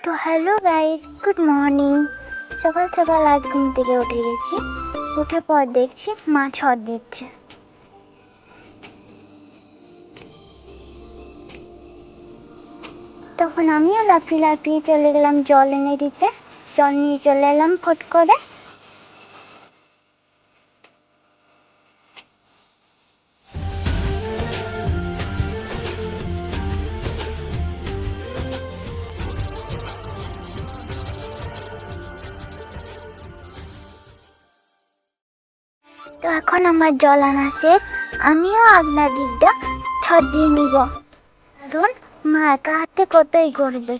তো hello guys, good morning. সকাল সকাল আজ ঘুম থেকে উঠে গেছি। উঠে পর দেখছি মা ছট দিচ্ছে। তখন আমিও লাফিয়ে লাফিয়ে চলে গেলাম জল এনে দিতে। জল নিয়ে চলে এলাম ফট করে। তো এখন আমার জল আনা শেষ। আমিও আপনার দিকটা ছট দিয়ে নিব, কারণ মা একা হাতে কতই করবে।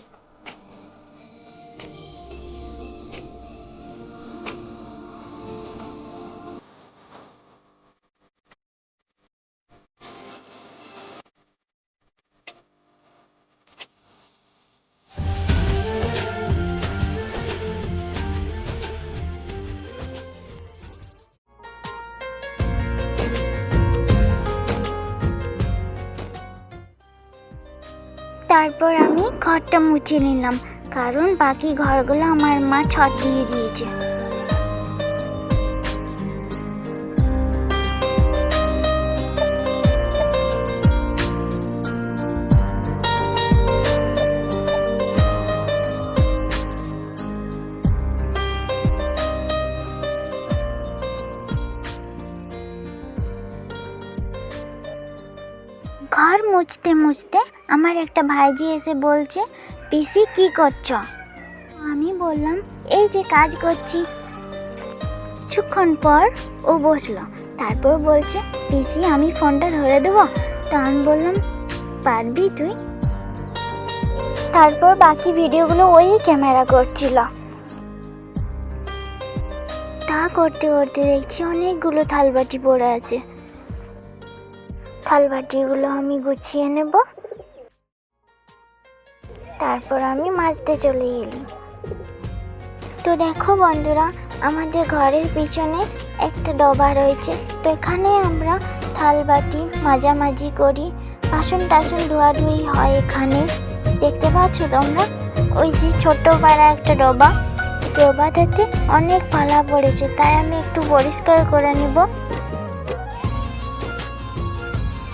তারপর আমি ঘরটা মুছে নিলাম, কারণ বাকি ঘরগুলো আমার মা ছট দিয়ে দিয়েছে। ঘর মুছতে মুছতে আমার একটা ভাইজি এসে বলছে, পিসি কি করছো? আমি বললাম, এই যে কাজ করছি। কিছুক্ষণ পর ও বসলো, তারপর বলছে, পিসি আমি ফোনটা ধরে দেবো? তো আমি বললাম, পারবি তুই। তারপর বাকি ভিডিওগুলো ওই ক্যামেরা করছিল। তা করতে করতে দেখছি অনেকগুলো থালবাটি পড়ে আছে। থালবাটিগুলো আমি গুছিয়ে নেব। তারপর আমি মাজতে চলে গেলাম। তো দেখো বন্ধুরা, আমাদের ঘরের পিছনে একটা ডবা রয়েছে। তো এখানে আমরা থালবাটি মাজামাজি করি, বাসন টাসন ধোয়াধুয়ি হয় এখানে। দেখতে পাচ্ছ তোমরা, ওই যে ছোট্ট পাড়া একটা ডবা। ডবাটাতে অনেক পালা পড়েছে, তাই আমি একটু পরিষ্কার করে নিব।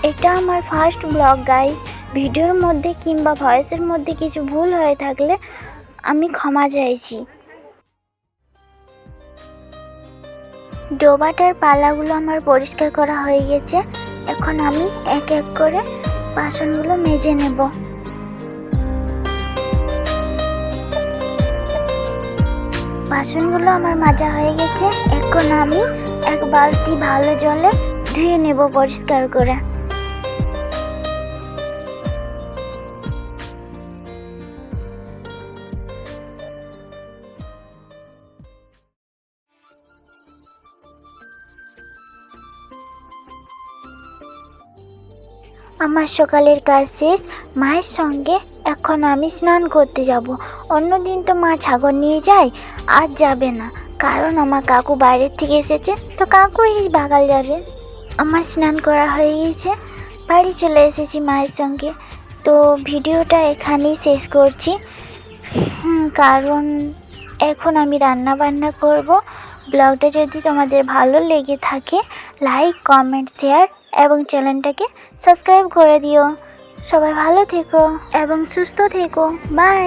এটা আমার ফার্স্ট ব্লগ গাইজ। ভিডিওর মধ্যে কিংবা ভয়েসের মধ্যে কিছু ভুল হয়ে থাকলে আমি ক্ষমা চাইছি। ডোবাটার পালাগুলো আমার পরিষ্কার করা হয়ে গেছে। এখন আমি এক এক করে বাসনগুলো মেজে নেব। বাসনগুলো আমার মাজা হয়ে গেছে। এখন আমি এক বালতি ভালো জলে ধুয়ে নেব পরিষ্কার করে। আমার সকালের কাজ শেষ। মায়ের সঙ্গে এখন আমি স্নান করতে যাব। অন্যদিন তো মা ছাগল নিয়ে যায়, আজ যাবে না, কারণ আমার কাকু বাইরের থেকে এসেছে। তো কাকু এই বাগাল যাবে। আমার স্নান করা হয়ে গেছে, বাড়ি চলে এসেছি মায়ের সঙ্গে। তো ভিডিওটা এখানেই শেষ করছি, কারণ এখন আমি রান্না বান্না করব। ব্লগটা যদি তোমাদের ভালো লেগে থাকে, লাইক কমেন্ট শেয়ার এবং চ্যানেলটাকে সাবস্ক্রাইব করে দিও। সবাই ভালো থেকো এবং সুস্থ থেকো। বাই।